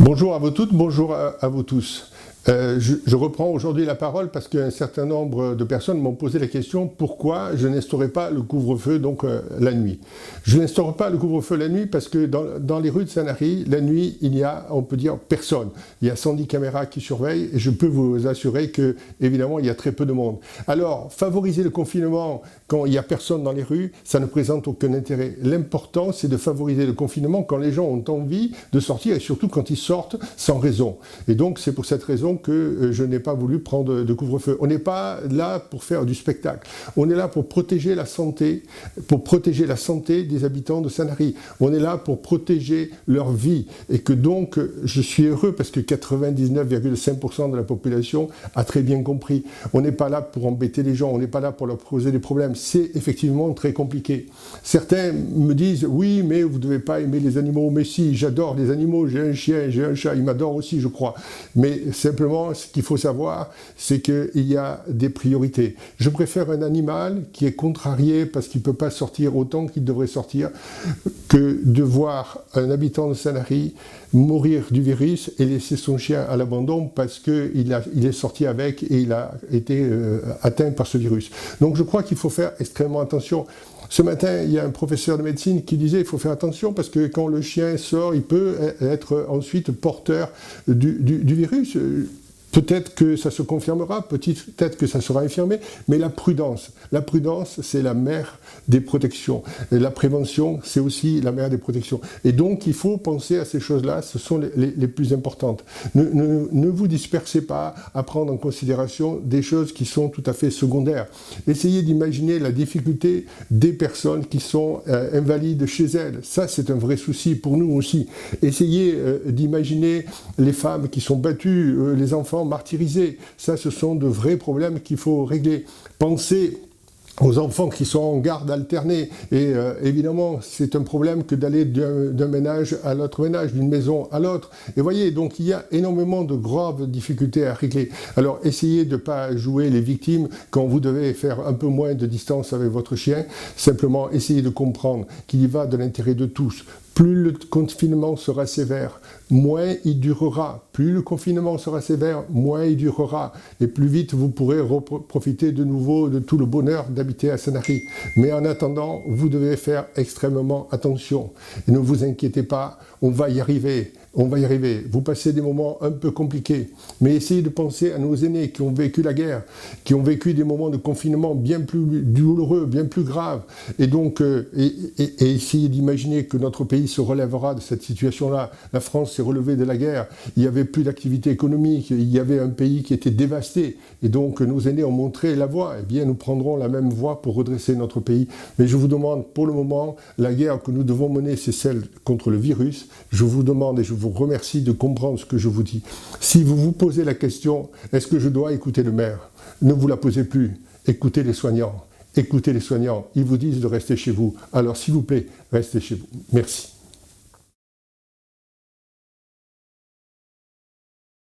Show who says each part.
Speaker 1: Bonjour à vous toutes, bonjour à vous tous. Je reprends aujourd'hui la parole parce qu'un certain nombre de personnes m'ont posé la question pourquoi je n'instaurais pas le couvre-feu la nuit. Je n'instaure pas le couvre-feu la nuit parce que dans les rues de Sanary, la nuit, il y a, on peut dire, personne. Il y a 110 caméras qui surveillent et je peux vous assurer que, évidemment, il y a très peu de monde. Alors, favoriser le confinement quand il n'y a personne dans les rues, ça ne présente aucun intérêt. L'important, c'est de favoriser le confinement quand les gens ont envie de sortir et surtout quand ils sortent sans raison. Et donc, c'est pour cette raison que je n'ai pas voulu prendre de couvre-feu. On n'est pas là pour faire du spectacle. On est là pour protéger la santé des habitants de Sanary. On est là pour protéger leur vie. Et que donc, je suis heureux parce que 99,5% de la population a très bien compris. On n'est pas là pour embêter les gens, on n'est pas là pour leur poser des problèmes. C'est effectivement très compliqué. Certains me disent, oui, mais vous ne devez pas aimer les animaux. Mais si, j'adore les animaux, j'ai un chien, j'ai un chat, il m'adore aussi, je crois. Mais simplement, ce qu'il faut savoir, c'est qu'il y a des priorités. Je préfère un animal qui est contrarié parce qu'il ne peut pas sortir autant qu'il devrait sortir que de voir un habitant de Sanary mourir du virus et laisser son chien à l'abandon parce qu'il est sorti avec et il a été atteint par ce virus. Donc je crois qu'il faut faire extrêmement attention. Ce matin, il y a un professeur de médecine qui disait qu'il faut faire attention parce que quand le chien sort, il peut être ensuite porteur du virus. Peut-être que ça se confirmera, peut-être que ça sera infirmé, mais la prudence, c'est la mère des protections. Et la prévention, c'est aussi la mère des protections. Et donc, il faut penser à ces choses-là, ce sont les plus importantes. Ne vous dispersez pas à prendre en considération des choses qui sont tout à fait secondaires. Essayez d'imaginer la difficulté des personnes qui sont invalides chez elles. Ça, c'est un vrai souci pour nous aussi. Essayez d'imaginer les femmes qui sont battues, les enfants martyrisés. Ça, ce sont de vrais problèmes qu'il faut régler. Pensez aux enfants qui sont en garde alternée. Et évidemment, c'est un problème que d'aller d'un ménage à l'autre ménage, d'une maison à l'autre. Et voyez, donc il y a énormément de graves difficultés à régler. Alors, essayez de ne pas jouer les victimes quand vous devez faire un peu moins de distance avec votre chien. Simplement, essayez de comprendre qu'il y va de l'intérêt de tous. Plus le confinement sera sévère, moins il durera. Plus le confinement sera sévère, moins il durera. Et plus vite vous pourrez profiter de nouveau de tout le bonheur d'habiter à Sanary. Mais en attendant, vous devez faire extrêmement attention. Et ne vous inquiétez pas, on va y arriver. On va y arriver. Vous passez des moments un peu compliqués, mais essayez de penser à nos aînés qui ont vécu la guerre, qui ont vécu des moments de confinement bien plus douloureux, bien plus graves. Et donc, essayez d'imaginer que notre pays se relèvera de cette situation-là. La France s'est relevée de la guerre, il n'y avait plus d'activité économique, il y avait un pays qui était dévasté. Et donc, nos aînés ont montré la voie. Eh bien, nous prendrons la même voie pour redresser notre pays. Mais je vous demande, pour le moment, la guerre que nous devons mener, c'est celle contre le virus. Je vous demande et je vous remercie de comprendre ce que je vous dis. Si vous vous posez la question, est-ce que je dois écouter le maire? Ne vous la posez plus. Écoutez les soignants. Écoutez les soignants. Ils vous disent de rester chez vous. Alors, s'il vous plaît, restez chez vous. Merci.